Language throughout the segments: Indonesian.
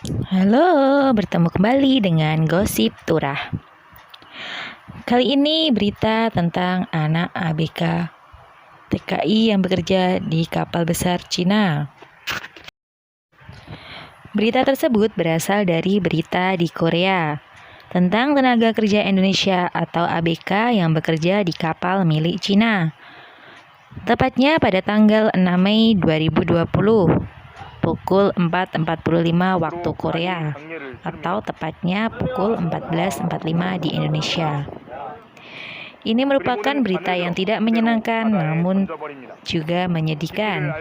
Halo, bertemu kembali dengan Gosip Turah. Kali ini berita tentang anak ABK TKI yang bekerja di kapal besar Cina. Berita tersebut berasal dari berita di Korea tentang tenaga kerja Indonesia atau ABK yang bekerja di kapal milik Cina. Tepatnya pada tanggal 6 Mei 2020. Pukul 4.45 waktu Korea atau tepatnya pukul 14.45 di Indonesia. Ini merupakan berita yang tidak menyenangkan namun juga menyedihkan.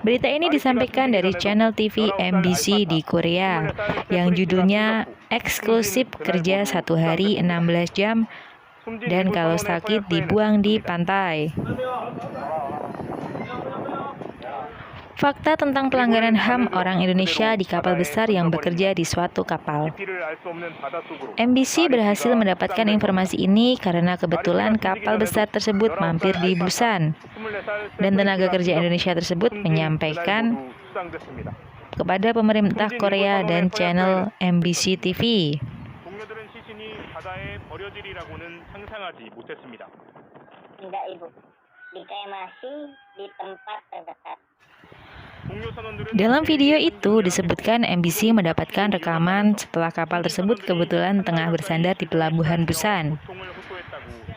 Berita ini disampaikan dari channel TV MBC di Korea yang judulnya Eksklusif Kerja 1 Hari 16 Jam dan kalau sakit dibuang di pantai. Fakta tentang pelanggaran HAM orang Indonesia di kapal besar yang bekerja di suatu kapal. MBC berhasil mendapatkan informasi ini karena kebetulan kapal besar tersebut mampir di Busan, dan tenaga kerja Indonesia tersebut menyampaikan kepada pemerintah Korea dan channel MBC TV. Tidak, Ibu. Dikremasi di tempat terdekat. Dalam video itu disebutkan MBC mendapatkan rekaman setelah kapal tersebut kebetulan tengah bersandar di pelabuhan Busan.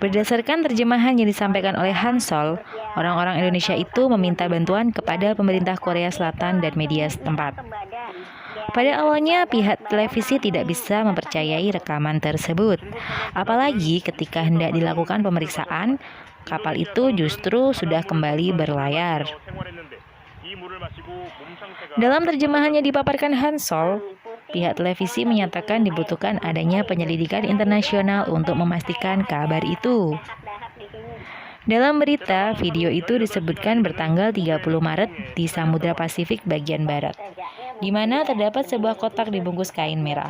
Berdasarkan terjemahan yang disampaikan oleh Hansol, orang-orang Indonesia itu meminta bantuan kepada pemerintah Korea Selatan dan media setempat. Pada awalnya pihak televisi tidak bisa mempercayai rekaman tersebut, apalagi ketika hendak dilakukan pemeriksaan, kapal itu justru sudah kembali berlayar. Dalam terjemahannya dipaparkan Hansol, pihak televisi menyatakan dibutuhkan adanya penyelidikan internasional untuk memastikan kabar itu. Dalam berita, video itu disebutkan bertanggal 30 Maret di Samudra Pasifik bagian barat, di mana terdapat sebuah kotak dibungkus kain merah.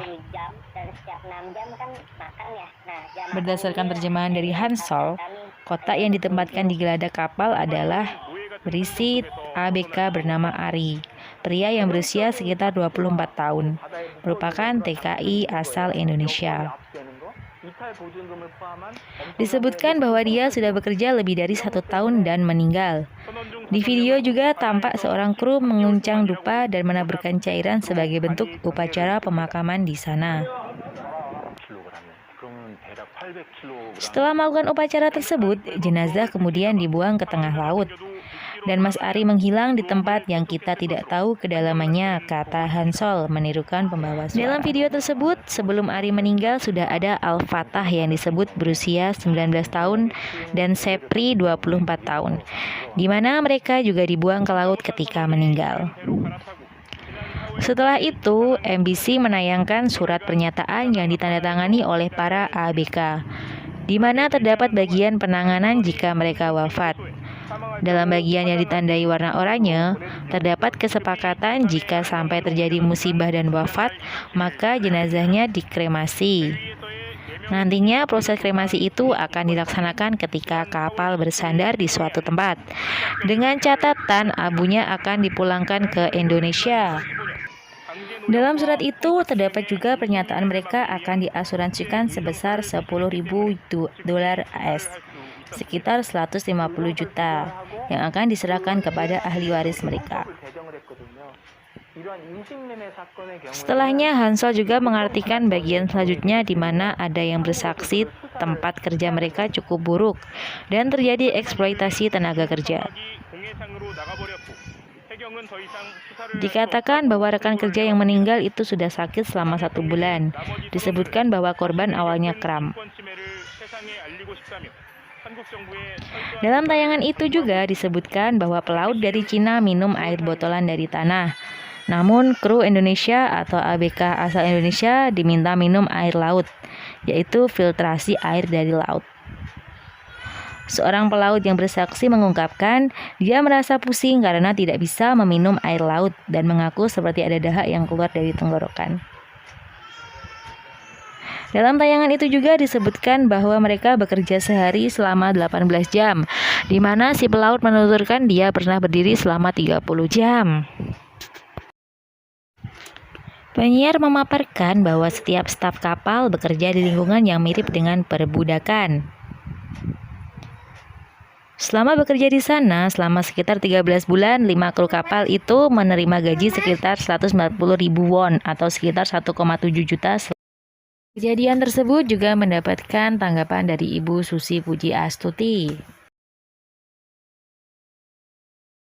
Berdasarkan terjemahan dari Hansol, kotak yang ditempatkan di geladak kapal adalah berisi ABK bernama Ari, pria yang berusia sekitar 24 tahun, merupakan TKI asal Indonesia. Disebutkan bahwa dia sudah bekerja lebih dari 1 tahun dan meninggal. Di video juga tampak seorang kru menguncang dupa dan menaburkan cairan sebagai bentuk upacara pemakaman di sana. Setelah melakukan upacara tersebut, jenazah kemudian dibuang ke tengah laut. Dan Mas Ari menghilang di tempat yang kita tidak tahu kedalamannya, kata Hansol menirukan pembawa suara. Dalam video tersebut, sebelum Ari meninggal sudah ada Al-Fatah yang disebut berusia 19 tahun dan Sepri 24 tahun, di mana mereka juga dibuang ke laut ketika meninggal. Setelah itu, MBC menayangkan surat pernyataan yang ditandatangani oleh para ABK, di mana terdapat bagian penanganan jika mereka wafat. Dalam bagian yang ditandai warna oranye, terdapat kesepakatan jika sampai terjadi musibah dan wafat, maka jenazahnya dikremasi. Nantinya proses kremasi itu akan dilaksanakan ketika kapal bersandar di suatu tempat. Dengan catatan abunya akan dipulangkan ke Indonesia. Dalam surat itu terdapat juga pernyataan mereka akan diasuransikan sebesar $10.000 AS, sekitar 150 juta, yang akan diserahkan kepada ahli waris mereka. Setelahnya, Hansol juga mengartikan bagian selanjutnya di mana ada yang bersaksi tempat kerja mereka cukup buruk dan terjadi eksploitasi tenaga kerja. Dikatakan bahwa rekan kerja yang meninggal itu sudah sakit selama 1 bulan. Disebutkan bahwa korban awalnya kram. Dalam tayangan itu juga disebutkan bahwa pelaut dari Cina minum air botolan dari tanah. Namun kru Indonesia atau ABK asal Indonesia diminta minum air laut, yaitu filtrasi air dari laut. Seorang pelaut yang bersaksi mengungkapkan dia merasa pusing karena tidak bisa meminum air laut dan mengaku seperti ada dahak yang keluar dari tenggorokan. Dalam tayangan itu juga disebutkan bahwa mereka bekerja sehari selama 18 jam, di mana si pelaut menuturkan dia pernah berdiri selama 30 jam. Penyiar memaparkan bahwa setiap staf kapal bekerja di lingkungan yang mirip dengan perbudakan. Selama bekerja di sana, selama sekitar 13 bulan, 5 kru kapal itu menerima gaji sekitar 190.000 won atau sekitar 1,7 juta. Kejadian tersebut juga mendapatkan tanggapan dari Ibu Susi Puji Astuti.